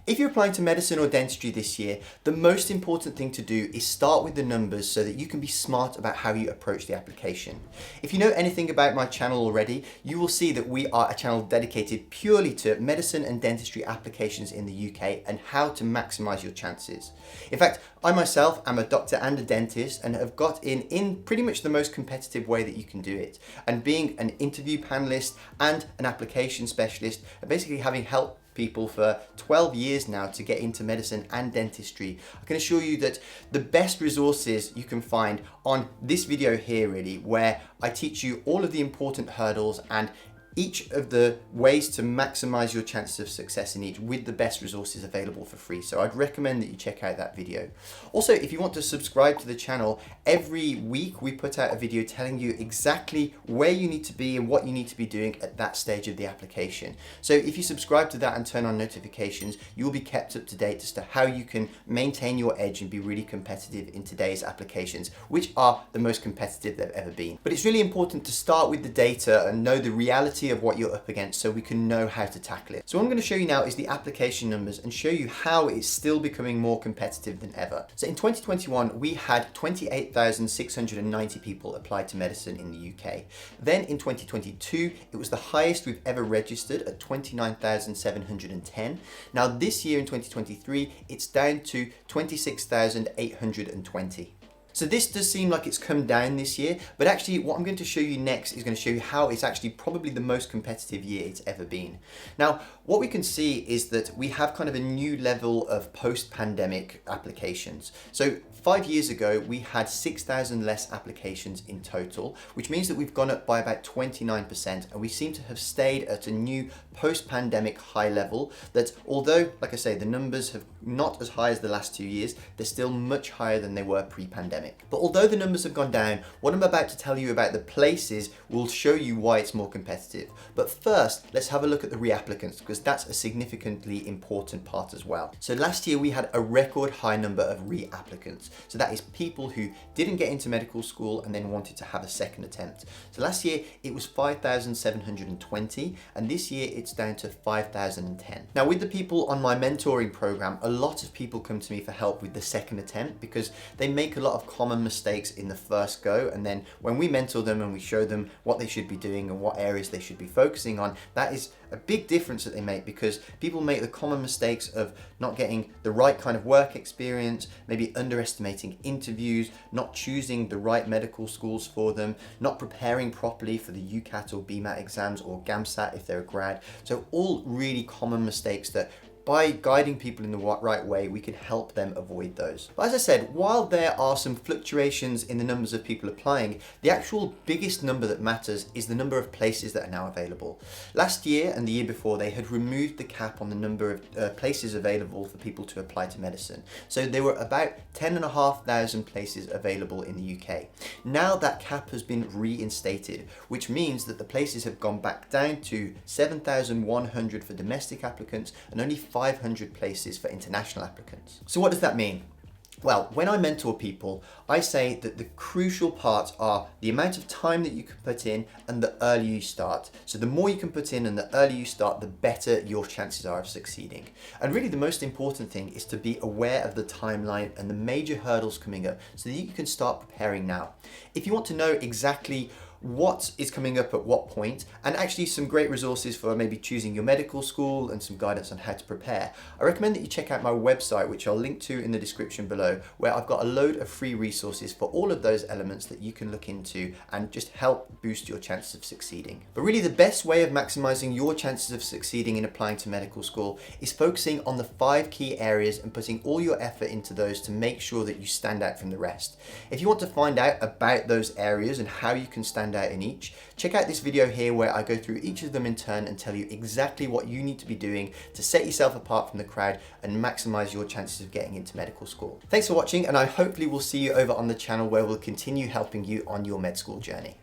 If you're applying to medicine or dentistry this year, the most important thing to do is start with the numbers so that you can be smart about how you approach the application. If you know anything about my channel already, you will see that we are a channel dedicated purely to medicine and dentistry applications in the UK and how to maximize your chances. In fact, I myself am a doctor and a dentist and have got in pretty much the most competitive way that you can do it. And being an interview panelist and an application specialist, basically having helped people for 12 years now to get into medicine and dentistry, I can assure you that the best resources you can find on this video here really, where I teach you all of the important hurdles and each of the ways to maximize your chances of success in each with the best resources available for free. So I'd recommend that you check out that video. Also, if you want to subscribe to the channel, every week we put out a video telling you exactly where you need to be and what you need to be doing at that stage of the application. So if you subscribe to that and turn on notifications, you will be kept up to date as to how you can maintain your edge and be really competitive in today's applications, which are the most competitive they've ever been. But it's really important to start with the data and know the reality of what you're up against so we can know how to tackle it. So what I'm going to show you now is the application numbers and show you how it's still becoming more competitive than ever. So in 2021, we had 28,690 people applied to medicine in the UK. Then in 2022, it was the highest we've ever registered at 29,710. Now this year in 2023, it's down to 26,820. So this does seem like it's come down this year, but actually what I'm going to show you next is going to show you how it's actually probably the most competitive year it's ever been. Now, what we can see is that we have kind of a new level of post-pandemic applications. So 5 years ago, we had 6,000 less applications in total, which means that we've gone up by about 29%, and we seem to have stayed at a new post-pandemic high level that, although, like I say, the numbers have not as high as the last 2 years, they're still much higher than they were pre-pandemic. But although the numbers have gone down, what I'm about to tell you about the places will show you why it's more competitive. But first, let's have a look at the reapplicants, because that's a significantly important part as well. So last year we had a record high number of reapplicants. So that is people who didn't get into medical school and then wanted to have a second attempt. So last year it was 5,720, and this year it's down to 5,010. Now with the people on my mentoring program, a lot of people come to me for help with the second attempt because they make a lot of common mistakes in the first go, and then when we mentor them and we show them what they should be doing and what areas they should be focusing on, that is a big difference that they make, because people make the common mistakes of not getting the right kind of work experience, maybe underestimating interviews, not choosing the right medical schools for them, not preparing properly for the UCAT or BMAT exams or GAMSAT if they're a grad. So all really common mistakes that by guiding people in the right way, we can help them avoid those. But as I said, while there are some fluctuations in the numbers of people applying, the actual biggest number that matters is the number of places that are now available. Last year and the year before, they had removed the cap on the number of places available for people to apply to medicine. So there were about 10,500 places available in the UK. Now that cap has been reinstated, which means that the places have gone back down to 7,100 for domestic applicants and only 500 places for international applicants. So what does that mean? Well, when I mentor people, I say that the crucial parts are the amount of time that you can put in and the earlier you start. So the more you can put in and the earlier you start, the better your chances are of succeeding. And really the most important thing is to be aware of the timeline and the major hurdles coming up so that you can start preparing now. If you want to know exactly what is coming up at what point, and actually some great resources for maybe choosing your medical school and some guidance on how to prepare, I recommend that you check out my website, which I'll link to in the description below, where I've got a load of free resources for all of those elements that you can look into and just help boost your chances of succeeding. But really the best way of maximizing your chances of succeeding in applying to medical school is focusing on the 5 key areas and putting all your effort into those to make sure that you stand out from the rest. If you want to find out about those areas and how you can stand out in each, check out this video here where I go through each of them in turn and tell you exactly what you need to be doing to set yourself apart from the crowd and maximize your chances of getting into medical school. Thanks for watching, and I hopefully will see you over on the channel where we'll continue helping you on your med school journey.